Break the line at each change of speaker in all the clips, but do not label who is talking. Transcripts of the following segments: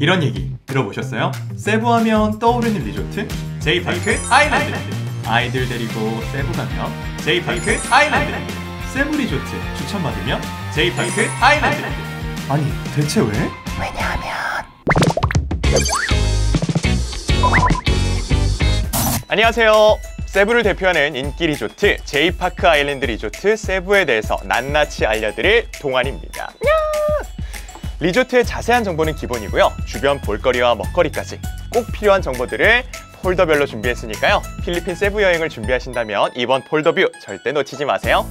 이런 얘기 들어보셨어요? 세부하면 떠오르는 리조트? 제이파크 아일랜드. 아이들 데리고 세부 가면 제이파크 아일랜드. 세부 리조트 추천받으면 제이파크 아일랜드. 아니 대체 왜?
왜냐하면 안녕하세요. 세부를 대표하는 인기 리조트 제이파크 아일랜드 리조트 세부에 대해서 낱낱이 알려드릴 동안입니다. 리조트의 자세한 정보는 기본이고요. 주변 볼거리와 먹거리까지 꼭 필요한 정보들을 폴더별로 준비했으니까요. 필리핀 세부 여행을 준비하신다면 이번 폴더뷰 절대 놓치지 마세요.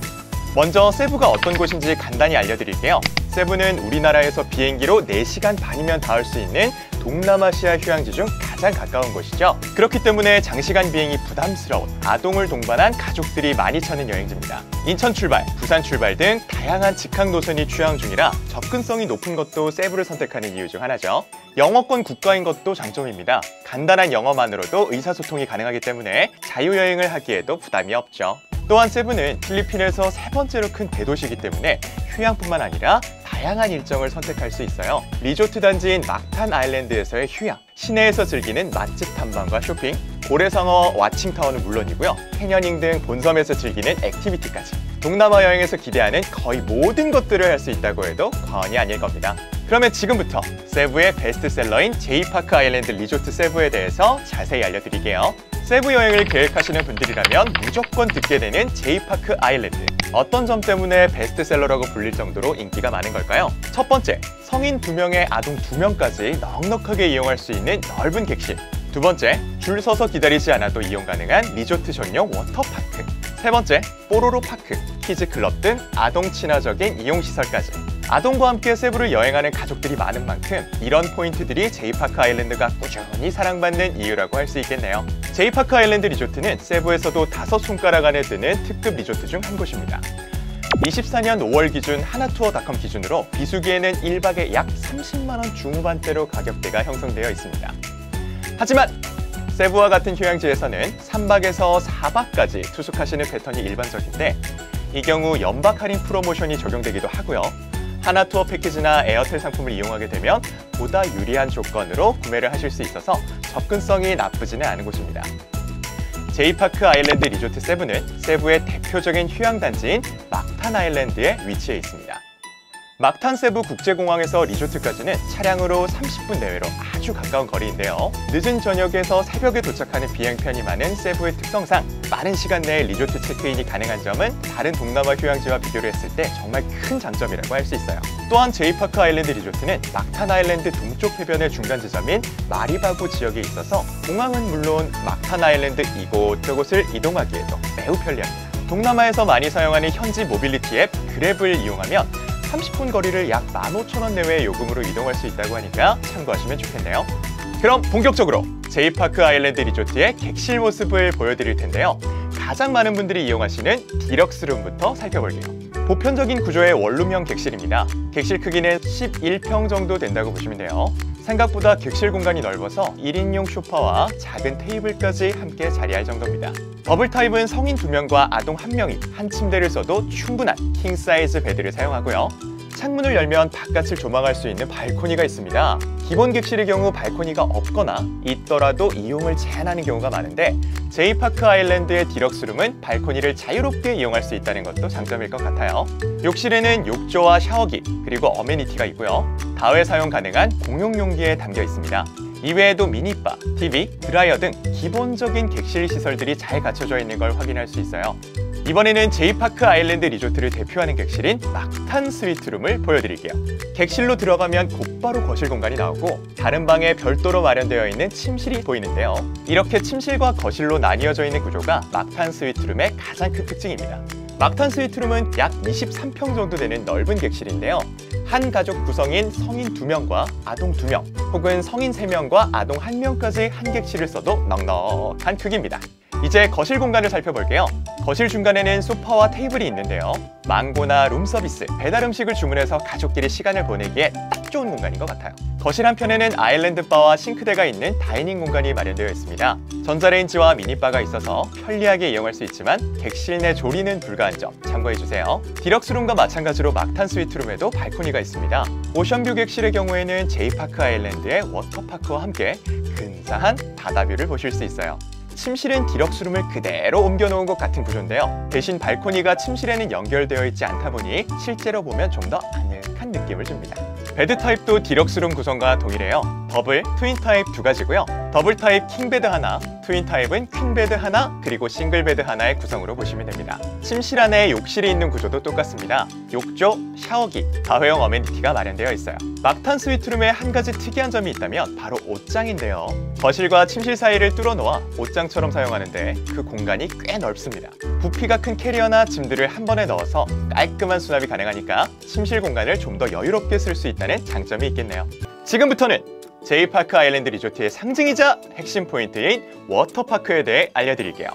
먼저 세부가 어떤 곳인지 간단히 알려드릴게요. 세부는 우리나라에서 비행기로 4시간 반이면 닿을 수 있는 동남아시아 휴양지 중 가장 가까운 곳이죠. 그렇기 때문에 장시간 비행이 부담스러운 아동을 동반한 가족들이 많이 찾는 여행지입니다. 인천 출발, 부산 출발 등 다양한 직항 노선이 휴양 중이라 접근성이 높은 것도 세부를 선택하는 이유 중 하나죠. 영어권 국가인 것도 장점입니다. 간단한 영어만으로도 의사소통이 가능하기 때문에 자유여행을 하기에도 부담이 없죠. 또한 세부는 필리핀에서 3번째로 큰 대도시이기 때문에 휴양뿐만 아니라 다양한 일정을 선택할 수 있어요. 리조트 단지인 막탄 아일랜드에서의 휴양, 시내에서 즐기는 맛집 탐방과 쇼핑, 고래상어 와칭타워는 물론이고요. 캐녀닝 등 본섬에서 즐기는 액티비티까지 동남아 여행에서 기대하는 거의 모든 것들을 할 수 있다고 해도 과언이 아닐 겁니다. 그러면 지금부터 세부의 베스트셀러인 제이파크 아일랜드 리조트 세부에 대해서 자세히 알려드릴게요. 세부 여행을 계획하시는 분들이라면 무조건 듣게 되는 제이파크 아일랜드. 어떤 점 때문에 베스트셀러라고 불릴 정도로 인기가 많은 걸까요? 첫 번째, 성인 2명에 아동 2명까지 넉넉하게 이용할 수 있는 넓은 객실. 두 번째, 줄 서서 기다리지 않아도 이용 가능한 리조트 전용 워터파크. 세 번째, 뽀로로 파크, 키즈 클럽 등 아동 친화적인 이용시설까지. 아동과 함께 세부를 여행하는 가족들이 많은 만큼 이런 포인트들이 제이파크 아일랜드가 꾸준히 사랑받는 이유라고 할 수 있겠네요. 제이파크 아일랜드 리조트는 세부에서도 5손가락 안에 드는 특급 리조트 중 한 곳입니다. 24년 5월 기준 하나투어닷컴 기준으로 비수기에는 1박에 약 30만 원 중후반대로 가격대가 형성되어 있습니다. 하지만 세부와 같은 휴양지에서는 3박에서 4박까지 투숙하시는 패턴이 일반적인데 이 경우 연박 할인 프로모션이 적용되기도 하고요. 하나투어 패키지나 에어텔 상품을 이용하게 되면 보다 유리한 조건으로 구매를 하실 수 있어서 접근성이 나쁘지는 않은 곳입니다. 제이파크 아일랜드 리조트 세부는 세부의 대표적인 휴양단지인 막탄 아일랜드에 위치해 있습니다. 막탄 세부 국제공항에서 리조트까지는 차량으로 30분 내외로 아주 가까운 거리인데요. 늦은 저녁에서 새벽에 도착하는 비행편이 많은 세부의 특성상 빠른 시간 내에 리조트 체크인이 가능한 점은 다른 동남아 휴양지와 비교를 했을 때 정말 큰 장점이라고 할 수 있어요. 또한 제이파크 아일랜드 리조트는 막탄 아일랜드 동쪽 해변의 중간 지점인 마리바고 지역에 있어서 공항은 물론 막탄 아일랜드 이곳저곳을 이동하기에도 매우 편리합니다. 동남아에서 많이 사용하는 현지 모빌리티 앱 그랩을 이용하면 30분 거리를 약 15,000원 내외의 요금으로 이동할 수 있다고 하니까 참고하시면 좋겠네요. 그럼 본격적으로 제이파크 아일랜드 리조트의 객실 모습을 보여드릴 텐데요. 가장 많은 분들이 이용하시는 디럭스룸부터 살펴볼게요. 보편적인 구조의 원룸형 객실입니다. 객실 크기는 11평 정도 된다고 보시면 돼요. 생각보다 객실 공간이 넓어서 1인용 소파와 작은 테이블까지 함께 자리할 정도입니다. 더블 타입은 성인 2명과 아동 1명이 한 침대를 써도 충분한 킹 사이즈 베드를 사용하고요. 창문을 열면 바깥을 조망할 수 있는 발코니가 있습니다. 기본 객실의 경우 발코니가 없거나 있더라도 이용을 제한하는 경우가 많은데 제이파크 아일랜드의 디럭스룸은 발코니를 자유롭게 이용할 수 있다는 것도 장점일 것 같아요. 욕실에는 욕조와 샤워기 그리고 어메니티가 있고요. 다회 사용 가능한 공용 용기에 담겨 있습니다. 이외에도 미니바, TV, 드라이어 등 기본적인 객실 시설들이 잘 갖춰져 있는 걸 확인할 수 있어요. 이번에는 제이파크 아일랜드 리조트를 대표하는 객실인 막탄 스위트룸을 보여드릴게요. 객실로 들어가면 곧바로 거실 공간이 나오고 다른 방에 별도로 마련되어 있는 침실이 보이는데요. 이렇게 침실과 거실로 나뉘어져 있는 구조가 막탄 스위트룸의 가장 큰 특징입니다. 막탄 스위트룸은 약 23평 정도 되는 넓은 객실인데요. 한 가족 구성인 성인 2명과 아동 2명 혹은 성인 3명과 아동 1명까지 한 객실을 써도 넉넉한 크기입니다. 이제 거실 공간을 살펴볼게요. 거실 중간에는 소파와 테이블이 있는데요. 망고나 룸서비스, 배달 음식을 주문해서 가족끼리 시간을 보내기에 딱 좋은 공간인 것 같아요. 거실 한편에는 아일랜드 바와 싱크대가 있는 다이닝 공간이 마련되어 있습니다. 전자레인지와 미니바가 있어서 편리하게 이용할 수 있지만 객실 내 조리는 불가한 점 참고해주세요. 디럭스룸과 마찬가지로 막탄 스위트룸에도 발코니가 있습니다. 오션뷰 객실의 경우에는 제이파크 아일랜드의 워터파크와 함께 근사한 바다뷰를 보실 수 있어요. 침실은 디럭스룸을 그대로 옮겨놓은 것 같은 구조인데요. 대신 발코니가 침실에는 연결되어 있지 않다 보니 실제로 보면 좀 더 아늑한 느낌을 줍니다. 베드 타입도 디럭스룸 구성과 동일해요. 더블, 트윈 타입 두 가지고요. 더블 타입 킹베드 하나, 트윈 타입은 퀸베드 하나, 그리고 싱글베드 하나의 구성으로 보시면 됩니다. 침실 안에 욕실이 있는 구조도 똑같습니다. 욕조, 샤워기, 다회용 어메니티가 마련되어 있어요. 막탄 스위트룸에 한 가지 특이한 점이 있다면 바로 옷장인데요. 거실과 침실 사이를 뚫어놓아 옷장처럼 사용하는데 그 공간이 꽤 넓습니다. 부피가 큰 캐리어나 짐들을 한 번에 넣어서 깔끔한 수납이 가능하니까 침실 공간을 좀 더 여유롭게 쓸 수 있다는 장점이 있겠네요. 지금부터는 제이파크 아일랜드 리조트의 상징이자 핵심 포인트인 워터파크에 대해 알려드릴게요.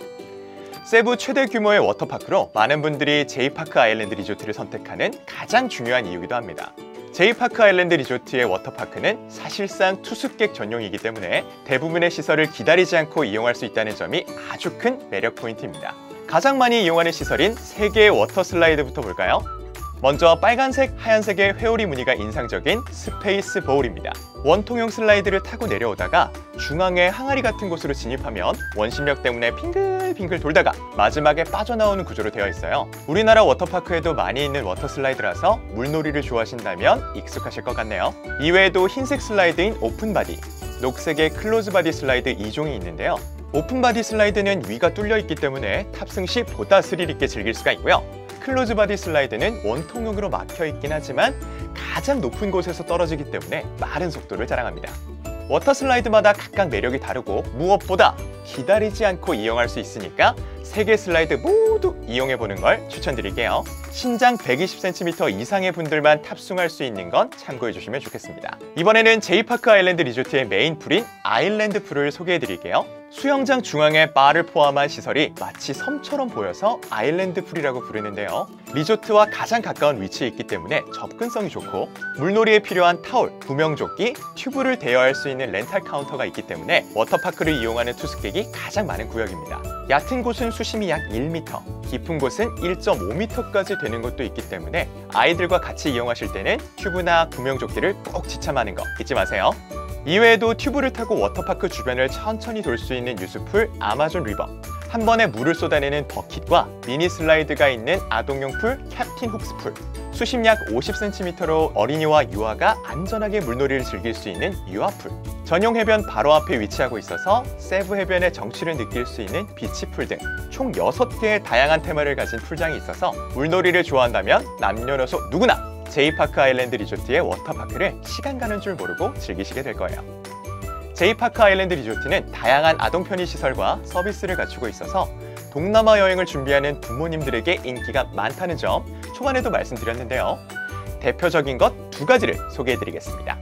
세부 최대 규모의 워터파크로 많은 분들이 제이파크 아일랜드 리조트를 선택하는 가장 중요한 이유이기도 합니다. 제이파크 아일랜드 리조트의 워터파크는 사실상 투숙객 전용이기 때문에 대부분의 시설을 기다리지 않고 이용할 수 있다는 점이 아주 큰 매력 포인트입니다. 가장 많이 이용하는 시설인 3개의 워터 슬라이드부터 볼까요? 먼저 빨간색, 하얀색의 회오리 무늬가 인상적인 스페이스 보울입니다. 원통형 슬라이드를 타고 내려오다가 중앙에 항아리 같은 곳으로 진입하면 원심력 때문에 빙글빙글 돌다가 마지막에 빠져나오는 구조로 되어 있어요. 우리나라 워터파크에도 많이 있는 워터 슬라이드라서 물놀이를 좋아하신다면 익숙하실 것 같네요. 이외에도 흰색 슬라이드인 오픈바디, 녹색의 클로즈바디 슬라이드 2종이 있는데요. 오픈바디 슬라이드는 위가 뚫려 있기 때문에 탑승 시 보다 스릴 있게 즐길 수가 있고요. 클로즈 바디 슬라이드는 원통형으로 막혀 있긴 하지만 가장 높은 곳에서 떨어지기 때문에 빠른 속도를 자랑합니다. 워터 슬라이드마다 각각 매력이 다르고 무엇보다 기다리지 않고 이용할 수 있으니까 3개 슬라이드 모두 이용해보는 걸 추천드릴게요. 신장 120cm 이상의 분들만 탑승할 수 있는 건 참고해주시면 좋겠습니다. 이번에는 제이파크 아일랜드 리조트의 메인 풀인 아일랜드 풀을 소개해드릴게요. 수영장 중앙에 바를 포함한 시설이 마치 섬처럼 보여서 아일랜드 풀이라고 부르는데요. 리조트와 가장 가까운 위치에 있기 때문에 접근성이 좋고 물놀이에 필요한 타올, 구명조끼, 튜브를 대여할 수 있는 렌탈 카운터가 있기 때문에 워터파크를 이용하는 투숙객이 가장 많은 구역입니다. 얕은 곳은 수심이 약 1m, 깊은 곳은 1.5m까지 되는 곳도 있기 때문에 아이들과 같이 이용하실 때는 튜브나 구명조끼를 꼭 지참하는 거 잊지 마세요. 이외에도 튜브를 타고 워터파크 주변을 천천히 돌 수 있는 유스풀 아마존 리버, 한 번에 물을 쏟아내는 버킷과 미니 슬라이드가 있는 아동용 풀 캡틴 훅스 풀, 수심 약 50cm로 어린이와 유아가 안전하게 물놀이를 즐길 수 있는 유아풀, 전용 해변 바로 앞에 위치하고 있어서 세부 해변의 정취를 느낄 수 있는 비치풀 등 총 6개의 다양한 테마를 가진 풀장이 있어서 물놀이를 좋아한다면 남녀노소 누구나 제이파크 아일랜드 리조트의 워터파크를 시간 가는 줄 모르고 즐기시게 될 거예요. 제이파크 아일랜드 리조트는 다양한 아동 편의 시설과 서비스를 갖추고 있어서 동남아 여행을 준비하는 부모님들에게 인기가 많다는 점 초반에도 말씀드렸는데요. 대표적인 것 2가지를 소개해드리겠습니다.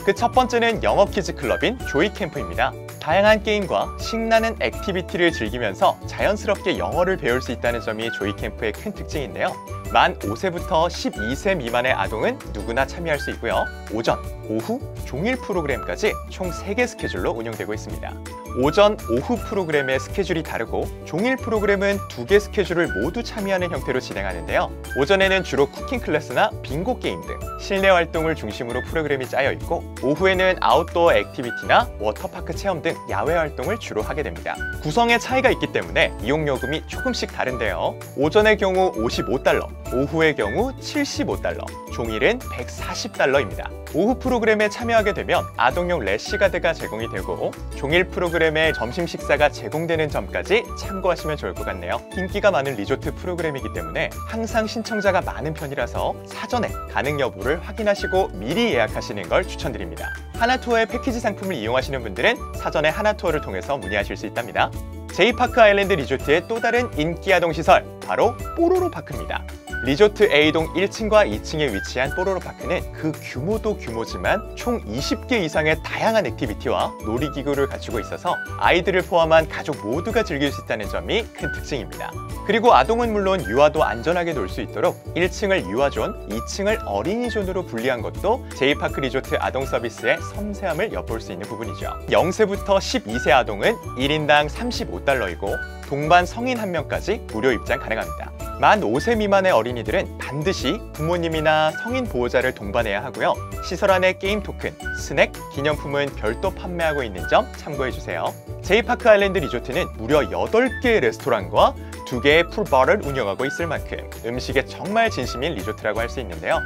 그 첫 번째는 영어 키즈 클럽인 조이 캠프입니다. 다양한 게임과 신나는 액티비티를 즐기면서 자연스럽게 영어를 배울 수 있다는 점이 조이 캠프의 큰 특징인데요. 만 5세부터 12세 미만의 아동은 누구나 참여할 수 있고요. 오전, 오후, 종일 프로그램까지 총 3개 스케줄로 운영되고 있습니다. 오전, 오후 프로그램의 스케줄이 다르고 종일 프로그램은 2개 스케줄을 모두 참여하는 형태로 진행하는데요. 오전에는 주로 쿠킹 클래스나 빙고 게임 등 실내 활동을 중심으로 프로그램이 짜여 있고 오후에는 아웃도어 액티비티나 워터파크 체험 등 야외 활동을 주로 하게 됩니다. 구성의 차이가 있기 때문에 이용요금이 조금씩 다른데요. 오전의 경우 $55, 오후의 경우 $75, 종일은 $140입니다. 오후 프로그램에 참여하게 되면 아동용 래쉬가드가 제공이 되고 종일 프로그램에 점심 식사가 제공되는 점까지 참고하시면 좋을 것 같네요. 인기가 많은 리조트 프로그램이기 때문에 항상 신청자가 많은 편이라서 사전에 가능 여부를 확인하시고 미리 예약하시는 걸 추천드립니다. 하나투어의 패키지 상품을 이용하시는 분들은 사전에 하나투어를 통해서 문의하실 수 있답니다. 제이파크 아일랜드 리조트의 또 다른 인기 아동 시설, 바로 뽀로로 파크입니다. 리조트 A동 1층과 2층에 위치한 뽀로로파크는 그 규모도 규모지만 총 20개 이상의 다양한 액티비티와 놀이기구를 갖추고 있어서 아이들을 포함한 가족 모두가 즐길 수 있다는 점이 큰 특징입니다. 그리고 아동은 물론 유아도 안전하게 놀 수 있도록 1층을 유아존, 2층을 어린이존으로 분리한 것도 제이파크 리조트 아동 서비스의 섬세함을 엿볼 수 있는 부분이죠. 0세부터 12세 아동은 1인당 35달러이고 동반 성인 1명까지 무료 입장 가능합니다. 만 5세 미만의 어린이들은 반드시 부모님이나 성인 보호자를 동반해야 하고요. 시설 안에 게임 토큰, 스낵, 기념품은 별도 판매하고 있는 점 참고해주세요. 제이파크 아일랜드 리조트는 무려 8개의 레스토랑과 2개의 풀바를 운영하고 있을 만큼 음식에 정말 진심인 리조트라고 할 수 있는데요.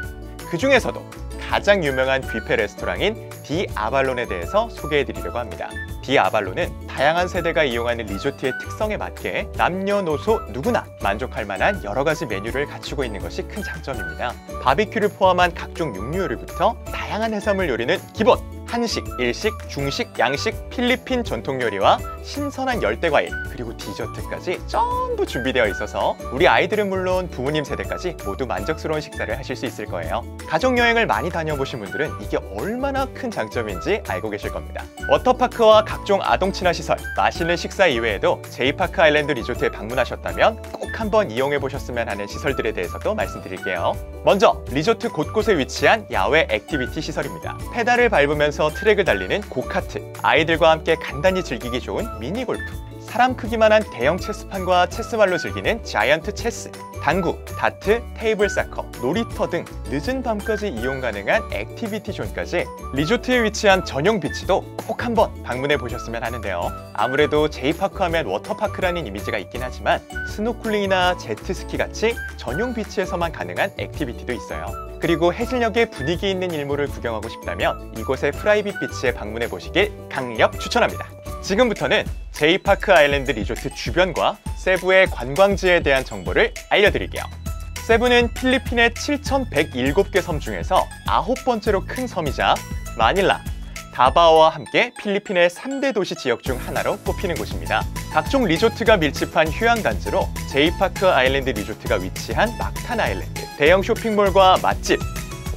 그 중에서도 가장 유명한 뷔페 레스토랑인 디 아발론에 대해서 소개해드리려고 합니다. 디 아발론은 다양한 세대가 이용하는 리조트의 특성에 맞게 남녀노소 누구나 만족할 만한 여러 가지 메뉴를 갖추고 있는 것이 큰 장점입니다. 바비큐를 포함한 각종 육류 요리부터 다양한 해산물 요리는 기본! 한식, 일식, 중식, 양식, 필리핀 전통 요리와 신선한 열대과일, 그리고 디저트까지 전부 준비되어 있어서 우리 아이들은 물론 부모님 세대까지 모두 만족스러운 식사를 하실 수 있을 거예요. 가족여행을 많이 다녀보신 분들은 이게 얼마나 큰 장점인지 알고 계실 겁니다. 워터파크와 각종 아동 친화 시설, 맛있는 식사 이외에도 제이파크 아일랜드 리조트에 방문하셨다면 꼭 한번 이용해 보셨으면 하는 시설들에 대해서도 말씀드릴게요. 먼저 리조트 곳곳에 위치한 야외 액티비티 시설입니다. 페달을 밟으면서 트랙을 달리는 고카트, 아이들과 함께 간단히 즐기기 좋은 미니골프, 사람 크기만한 대형 체스판과 체스발로 즐기는 자이언트 체스, 당구, 다트, 테이블 사커, 놀이터 등 늦은 밤까지 이용 가능한 액티비티 존까지 리조트에 위치한 전용 비치도 꼭 한번 방문해 보셨으면 하는데요. 아무래도 제이파크 하면 워터파크라는 이미지가 있긴 하지만 스노클링이나 제트스키 같이 전용 비치에서만 가능한 액티비티도 있어요. 그리고 해질녘에 분위기 있는 일몰을 구경하고 싶다면 이곳의 프라이빗 비치에 방문해 보시길 강력 추천합니다. 지금부터는 제이파크 아일랜드 리조트 주변과 세부의 관광지에 대한 정보를 알려드릴게요. 세부는 필리핀의 7,107개 섬 중에서 9번째로 큰 섬이자 마닐라, 다바오와 함께 필리핀의 3대 도시 지역 중 하나로 꼽히는 곳입니다. 각종 리조트가 밀집한 휴양단지로 제이파크 아일랜드 리조트가 위치한 막탄 아일랜드, 대형 쇼핑몰과 맛집,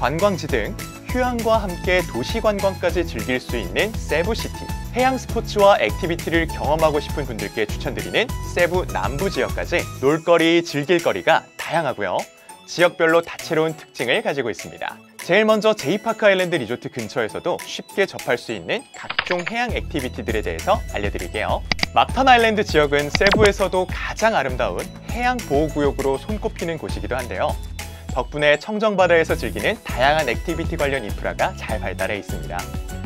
관광지 등 휴양과 함께 도시 관광까지 즐길 수 있는 세부시티, 해양 스포츠와 액티비티를 경험하고 싶은 분들께 추천드리는 세부 남부 지역까지 놀거리, 즐길거리가 다양하고요. 지역별로 다채로운 특징을 가지고 있습니다. 제일 먼저 제이파크 아일랜드 리조트 근처에서도 쉽게 접할 수 있는 각종 해양 액티비티들에 대해서 알려드릴게요. 막탄 아일랜드 지역은 세부에서도 가장 아름다운 해양 보호구역으로 손꼽히는 곳이기도 한데요. 덕분에 청정바다에서 즐기는 다양한 액티비티 관련 인프라가 잘 발달해 있습니다.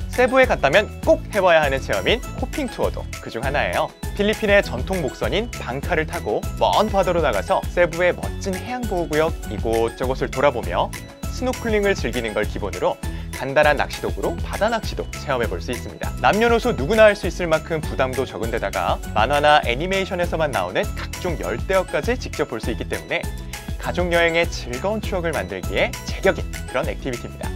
세부에 갔다면 꼭 해봐야 하는 체험인 호핑 투어도 그중 하나예요. 필리핀의 전통 목선인 방카를 타고 먼 바다로 나가서 세부의 멋진 해양보호구역 이곳저곳을 돌아보며 스노클링을 즐기는 걸 기본으로 간단한 낚시도구로 바다 낚시도 체험해 볼 수 있습니다. 남녀노소 누구나 할 수 있을 만큼 부담도 적은 데다가 만화나 애니메이션에서만 나오는 각종 열대어까지 직접 볼 수 있기 때문에 가족여행의 즐거운 추억을 만들기에 제격인 그런 액티비티입니다.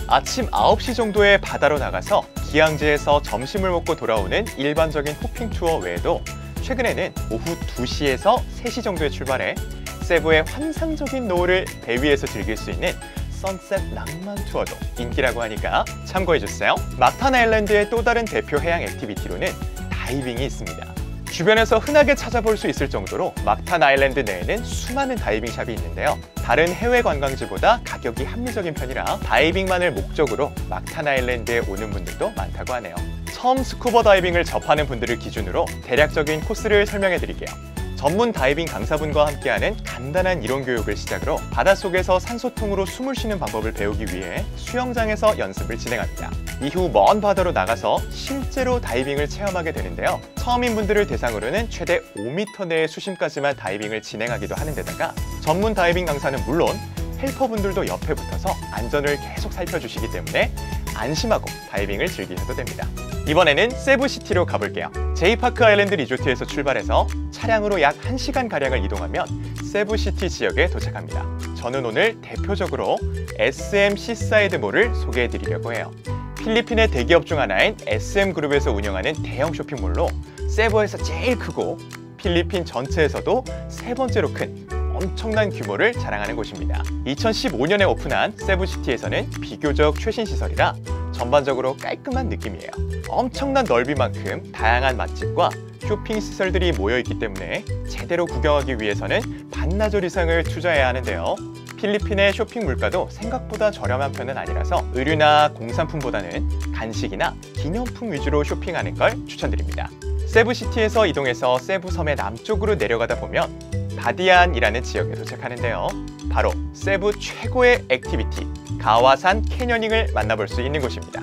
아침 9시 정도에 바다로 나가서 기항지에서 점심을 먹고 돌아오는 일반적인 호핑 투어 외에도 최근에는 오후 2시에서 3시 정도에 출발해 세부의 환상적인 노을을 배 위에서 즐길 수 있는 선셋 낭만 투어도 인기라고 하니까 참고해주세요. 막탄 아일랜드의 또 다른 대표 해양 액티비티로는 다이빙이 있습니다. 주변에서 흔하게 찾아볼 수 있을 정도로 막탄 아일랜드 내에는 수많은 다이빙 샵이 있는데요. 다른 해외 관광지보다 가격이 합리적인 편이라 다이빙만을 목적으로 막탄 아일랜드에 오는 분들도 많다고 하네요. 처음 스쿠버 다이빙을 접하는 분들을 기준으로 대략적인 코스를 설명해 드릴게요. 전문 다이빙 강사분과 함께하는 간단한 이론 교육을 시작으로 바닷속에서 산소통으로 숨을 쉬는 방법을 배우기 위해 수영장에서 연습을 진행합니다. 이후 먼 바다로 나가서 실제로 다이빙을 체험하게 되는데요. 처음인 분들을 대상으로는 최대 5m 내의 수심까지만 다이빙을 진행하기도 하는 데다가 전문 다이빙 강사는 물론 헬퍼분들도 옆에 붙어서 안전을 계속 살펴주시기 때문에 안심하고 다이빙을 즐기셔도 됩니다. 이번에는 세부시티로 가볼게요. 제이파크 아일랜드 리조트에서 출발해서 차량으로 약 1시간가량을 이동하면 세부시티 지역에 도착합니다. 저는 오늘 대표적으로 SM 시사이드몰을 소개해드리려고 해요. 필리핀의 대기업 중 하나인 SM그룹에서 운영하는 대형 쇼핑몰로 세부에서 제일 크고 필리핀 전체에서도 세 번째로 큰 엄청난 규모를 자랑하는 곳입니다. 2015년에 오픈한 세부시티에서는 비교적 최신 시설이라 전반적으로 깔끔한 느낌이에요. 엄청난 넓이만큼 다양한 맛집과 쇼핑 시설들이 모여있기 때문에 제대로 구경하기 위해서는 반나절 이상을 투자해야 하는데요. 필리핀의 쇼핑 물가도 생각보다 저렴한 편은 아니라서 의류나 공산품보다는 간식이나 기념품 위주로 쇼핑하는 걸 추천드립니다. 세부시티에서 이동해서 세부섬의 남쪽으로 내려가다 보면 바디안이라는 지역에 도착하는데요. 바로 세부 최고의 액티비티 가와산 캐녀닝을 만나볼 수 있는 곳입니다.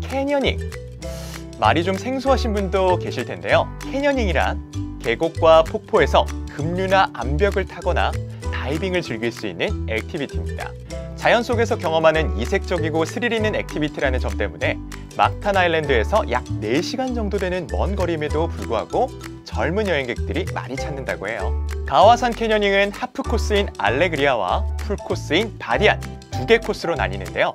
캐녀닝, 말이 좀 생소하신 분도 계실 텐데요. 캐녀닝이란 계곡과 폭포에서 급류나 암벽을 타거나 다이빙을 즐길 수 있는 액티비티입니다. 자연 속에서 경험하는 이색적이고 스릴 있는 액티비티라는 점 때문에 막탄 아일랜드에서 약 4시간 정도 되는 먼 거리임에도 불구하고 젊은 여행객들이 많이 찾는다고 해요. 가와산 캐녀닝은 하프 코스인 알레그리아와 풀 코스인 바디안 두 개 코스로 나뉘는데요.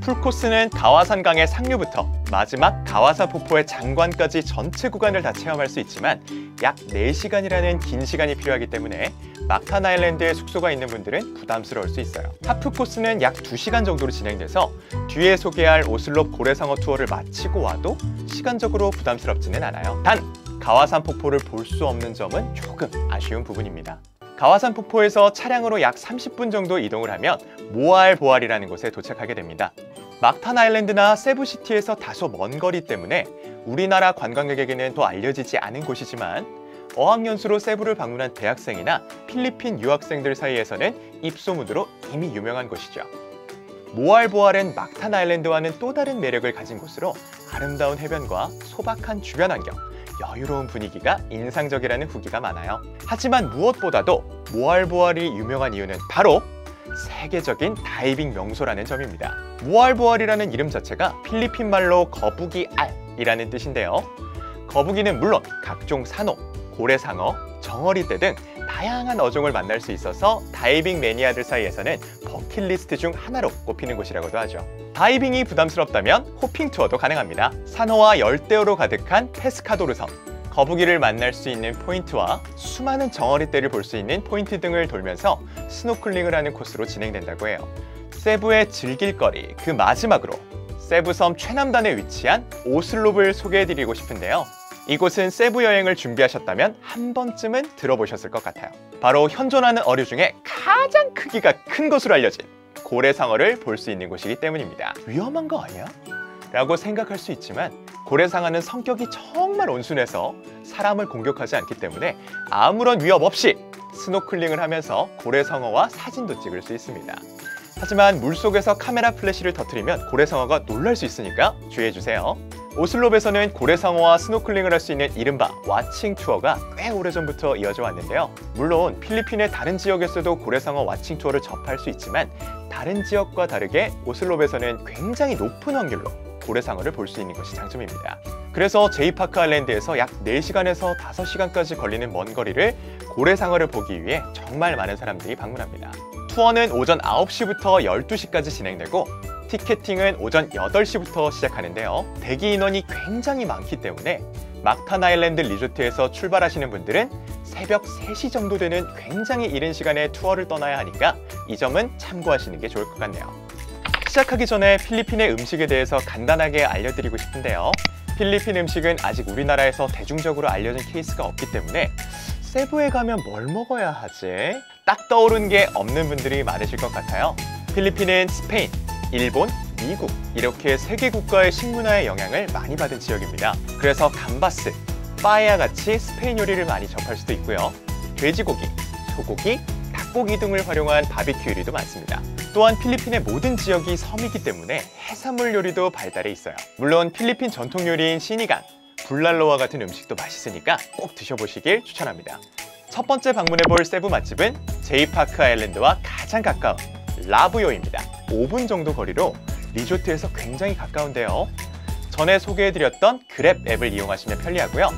풀 코스는 가와산강의 상류부터 마지막 가와사 폭포의 장관까지 전체 구간을 다 체험할 수 있지만 약 4시간이라는 긴 시간이 필요하기 때문에 막탄 아일랜드에 숙소가 있는 분들은 부담스러울 수 있어요. 하프 코스는 약 2시간 정도로 진행돼서 뒤에 소개할 오슬롭 고래상어 투어를 마치고 와도 시간적으로 부담스럽지는 않아요. 단, 가와산 폭포를 볼 수 없는 점은 조금 아쉬운 부분입니다. 가와산 폭포에서 차량으로 약 30분 정도 이동을 하면 모알보알이라는 곳에 도착하게 됩니다. 막탄 아일랜드나 세부시티에서 다소 먼 거리 때문에 우리나라 관광객에게는 더 알려지지 않은 곳이지만 어학연수로 세부를 방문한 대학생이나 필리핀 유학생들 사이에서는 입소문으로 이미 유명한 곳이죠. 모알보알은 막탄 아일랜드와는 또 다른 매력을 가진 곳으로 아름다운 해변과 소박한 주변 환경, 여유로운 분위기가 인상적이라는 후기가 많아요. 하지만 무엇보다도 모알보알이 유명한 이유는 바로 세계적인 다이빙 명소라는 점입니다. 모알보알이라는 이름 자체가 필리핀 말로 거북이 알이라는 뜻인데요. 거북이는 물론 각종 산호, 고래상어, 정어리떼 등 다양한 어종을 만날 수 있어서 다이빙 매니아들 사이에서는 버킷리스트 중 하나로 꼽히는 곳이라고도 하죠. 다이빙이 부담스럽다면 호핑 투어도 가능합니다. 산호와 열대어로 가득한 페스카도르 섬, 거북이를 만날 수 있는 포인트와 수많은 정어리떼를 볼 수 있는 포인트 등을 돌면서 스노클링을 하는 코스로 진행된다고 해요. 세부의 즐길거리, 그 마지막으로 세부섬 최남단에 위치한 오슬롭을 소개해드리고 싶은데요. 이곳은 세부 여행을 준비하셨다면 한 번쯤은 들어보셨을 것 같아요. 바로 현존하는 어류 중에 가장 크기가 큰 것으로 알려진 고래상어를 볼 수 있는 곳이기 때문입니다. 위험한 거 아니야? 라고 생각할 수 있지만 고래상어는 성격이 정말 온순해서 사람을 공격하지 않기 때문에 아무런 위협 없이 스노클링을 하면서 고래상어와 사진도 찍을 수 있습니다. 하지만 물속에서 카메라 플래시를 터뜨리면 고래상어가 놀랄 수 있으니까 주의해주세요. 오슬롭에서는 고래상어와 스노클링을 할 수 있는 이른바 와칭 투어가 꽤 오래전부터 이어져 왔는데요. 물론 필리핀의 다른 지역에서도 고래상어 와칭 투어를 접할 수 있지만 다른 지역과 다르게 오슬롭에서는 굉장히 높은 확률로 고래상어를 볼 수 있는 것이 장점입니다. 그래서 제이파크 아일랜드에서 약 4시간에서 5시간까지 걸리는 먼 거리를 고래상어를 보기 위해 정말 많은 사람들이 방문합니다. 투어는 오전 9시부터 12시까지 진행되고 티켓팅은 오전 8시부터 시작하는데요. 대기 인원이 굉장히 많기 때문에 막탄 아일랜드 리조트에서 출발하시는 분들은 새벽 3시 정도 되는 굉장히 이른 시간에 투어를 떠나야 하니까 이 점은 참고하시는 게 좋을 것 같네요. 시작하기 전에 필리핀의 음식에 대해서 간단하게 알려드리고 싶은데요. 필리핀 음식은 아직 우리나라에서 대중적으로 알려진 케이스가 없기 때문에 세부에 가면 뭘 먹어야 하지? 딱 떠오르는 게 없는 분들이 많으실 것 같아요. 필리핀은 스페인, 일본, 미국 이렇게 세 개 국가의 식문화의 영향을 많이 받은 지역입니다. 그래서 감바스, 빠에야 같이 스페인 요리를 많이 접할 수도 있고요. 돼지고기, 소고기, 닭고기 등을 활용한 바비큐 요리도 많습니다. 또한 필리핀의 모든 지역이 섬이기 때문에 해산물 요리도 발달해 있어요. 물론 필리핀 전통 요리인 시니간, 불랄로와 같은 음식도 맛있으니까 꼭 드셔보시길 추천합니다. 첫 번째 방문해볼 세부 맛집은 제이파크 아일랜드와 가장 가까운 라부요입니다. 5분 정도 거리로 리조트에서 굉장히 가까운데요. 전에 소개해드렸던 그랩 앱을 이용하시면 편리하고요.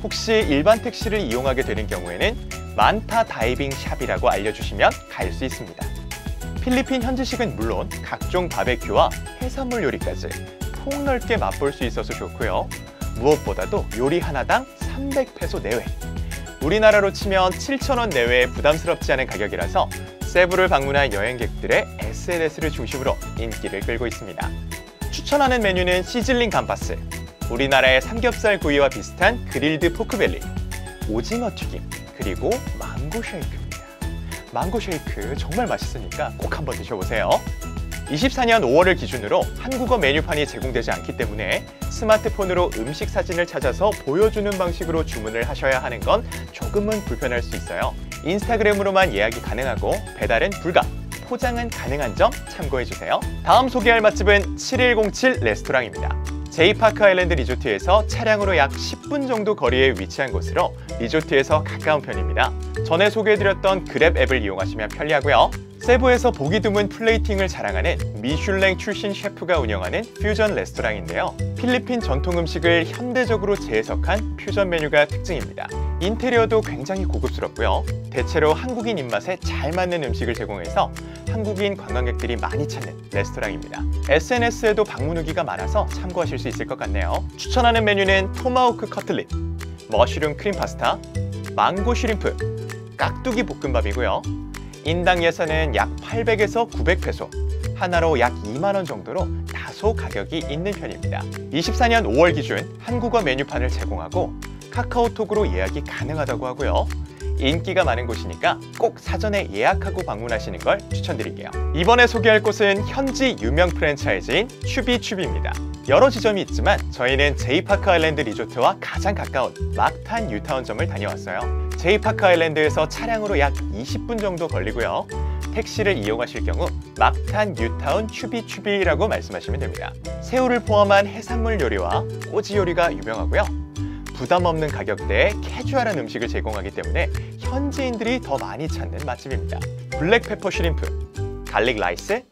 혹시 일반 택시를 이용하게 되는 경우에는 만타 다이빙 샵이라고 알려주시면 갈 수 있습니다. 필리핀 현지식은 물론 각종 바베큐와 해산물 요리까지 폭넓게 맛볼 수 있어서 좋고요. 무엇보다도 요리 하나당 300페소 내외, 우리나라로 치면 7,000원 내외의 부담스럽지 않은 가격이라서 세부를 방문한 여행객들의 SNS를 중심으로 인기를 끌고 있습니다. 추천하는 메뉴는 시즐링 감바스, 우리나라의 삼겹살 구이와 비슷한 그릴드 포크벨리, 오징어 튀김, 그리고 망고 쉐이크입니다. 망고 쉐이크 정말 맛있으니까 꼭 한번 드셔보세요. 24년 5월을 기준으로 한국어 메뉴판이 제공되지 않기 때문에 스마트폰으로 음식 사진을 찾아서 보여주는 방식으로 주문을 하셔야 하는 건 조금은 불편할 수 있어요. 인스타그램으로만 예약이 가능하고 배달은 불가, 포장은 가능한 점 참고해주세요. 다음 소개할 맛집은 7107 레스토랑입니다. 제이파크 아일랜드 리조트에서 차량으로 약 10분 정도 거리에 위치한 곳으로 리조트에서 가까운 편입니다. 전에 소개해드렸던 그랩 앱을 이용하시면 편리하고요. 세부에서 보기 드문 플레이팅을 자랑하는 미슐랭 출신 셰프가 운영하는 퓨전 레스토랑인데요. 필리핀 전통 음식을 현대적으로 재해석한 퓨전 메뉴가 특징입니다. 인테리어도 굉장히 고급스럽고요. 대체로 한국인 입맛에 잘 맞는 음식을 제공해서 한국인 관광객들이 많이 찾는 레스토랑입니다. SNS에도 방문 후기가 많아서 참고하실 수 있을 것 같네요. 추천하는 메뉴는 토마호크 커틀릿, 머쉬룸 크림 파스타, 망고 슈림프, 깍두기 볶음밥이고요. 인당 예산은 약 800에서 900페소, 하나로 약 2만 원 정도로 다소 가격이 있는 편입니다. 24년 5월 기준 한국어 메뉴판을 제공하고 카카오톡으로 예약이 가능하다고 하고요. 인기가 많은 곳이니까 꼭 사전에 예약하고 방문하시는 걸 추천드릴게요. 이번에 소개할 곳은 현지 유명 프랜차이즈인 추비추비입니다. 여러 지점이 있지만 저희는 제이파크 아일랜드 리조트와 가장 가까운 막탄 뉴타운점을 다녀왔어요. 제이파크 아일랜드에서 차량으로 약 20분 정도 걸리고요. 택시를 이용하실 경우 막탄 뉴타운 추비추비라고 말씀하시면 됩니다. 새우를 포함한 해산물 요리와 꼬지 요리가 유명하고요. 부담 없는 가격대에 캐주얼한 음식을 제공하기 때문에 현지인들이 더 많이 찾는 맛집입니다. 블랙페퍼 슈림프, 갈릭 라이스,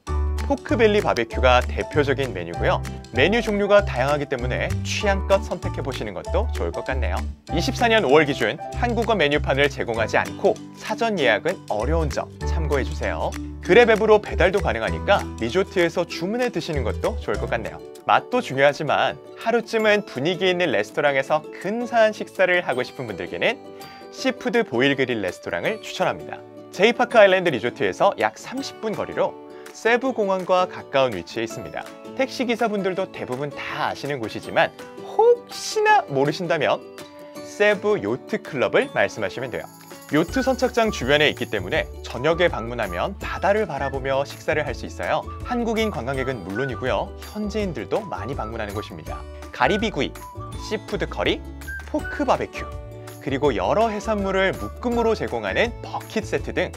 포크벨리 바베큐가 대표적인 메뉴고요. 메뉴 종류가 다양하기 때문에 취향껏 선택해보시는 것도 좋을 것 같네요. 24년 5월 기준 한국어 메뉴판을 제공하지 않고 사전 예약은 어려운 점 참고해주세요. 그랩 앱으로 배달도 가능하니까 리조트에서 주문해 드시는 것도 좋을 것 같네요. 맛도 중요하지만 하루쯤은 분위기 있는 레스토랑에서 근사한 식사를 하고 싶은 분들께는 시푸드 보일 그릴 레스토랑을 추천합니다. 제이파크 아일랜드 리조트에서 약 30분 거리로 세부 공항과 가까운 위치에 있습니다. 택시기사분들도 대부분 다 아시는 곳이지만 혹시나 모르신다면 세부 요트 클럽을 말씀하시면 돼요. 요트 선착장 주변에 있기 때문에 저녁에 방문하면 바다를 바라보며 식사를 할 수 있어요. 한국인 관광객은 물론이고요. 현지인들도 많이 방문하는 곳입니다. 가리비구이, 시푸드 커리, 포크 바베큐, 그리고 여러 해산물을 묶음으로 제공하는 버킷 세트 등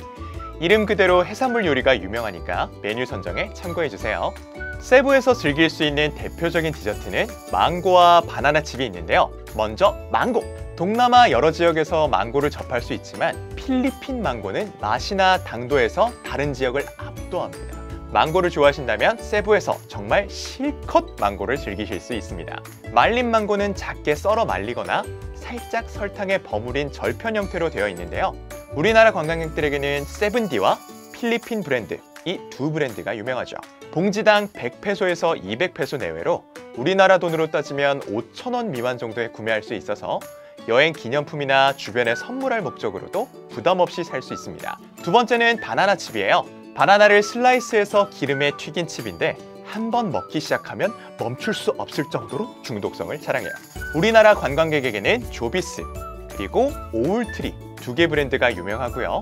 이름 그대로 해산물 요리가 유명하니까 메뉴 선정에 참고해주세요. 세부에서 즐길 수 있는 대표적인 디저트는 망고와 바나나 칩이 있는데요. 먼저 망고! 동남아 여러 지역에서 망고를 접할 수 있지만 필리핀 망고는 맛이나 당도에서 다른 지역을 압도합니다. 망고를 좋아하신다면 세부에서 정말 실컷 망고를 즐기실 수 있습니다. 말린 망고는 작게 썰어 말리거나 살짝 설탕에 버무린 절편 형태로 되어 있는데요. 우리나라 관광객들에게는 세븐디와 필리핀 브랜드, 이 두 브랜드가 유명하죠. 봉지당 100페소에서 200페소 내외로 우리나라 돈으로 따지면 5,000원 미만 정도에 구매할 수 있어서 여행 기념품이나 주변에 선물할 목적으로도 부담 없이 살 수 있습니다. 두 번째는 바나나 칩이에요. 바나나를 슬라이스해서 기름에 튀긴 칩인데 한번 먹기 시작하면 멈출 수 없을 정도로 중독성을 자랑해요. 우리나라 관광객에게는 조비스 그리고 오울트리 두 개 브랜드가 유명하고요.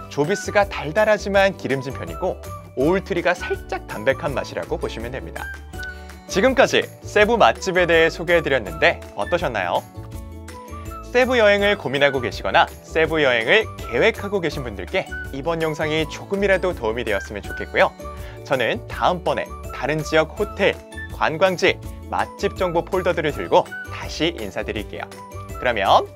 조비스가 달달하지만 기름진 편이고 오울트리가 살짝 담백한 맛이라고 보시면 됩니다. 지금까지 세부 맛집에 대해 소개해드렸는데 어떠셨나요? 세부 여행을 고민하고 계시거나 세부 여행을 계획하고 계신 분들께 이번 영상이 조금이라도 도움이 되었으면 좋겠고요. 저는 다음번에 다른 지역 호텔, 관광지, 맛집 정보 폴더들을 들고 다시 인사드릴게요. 그러면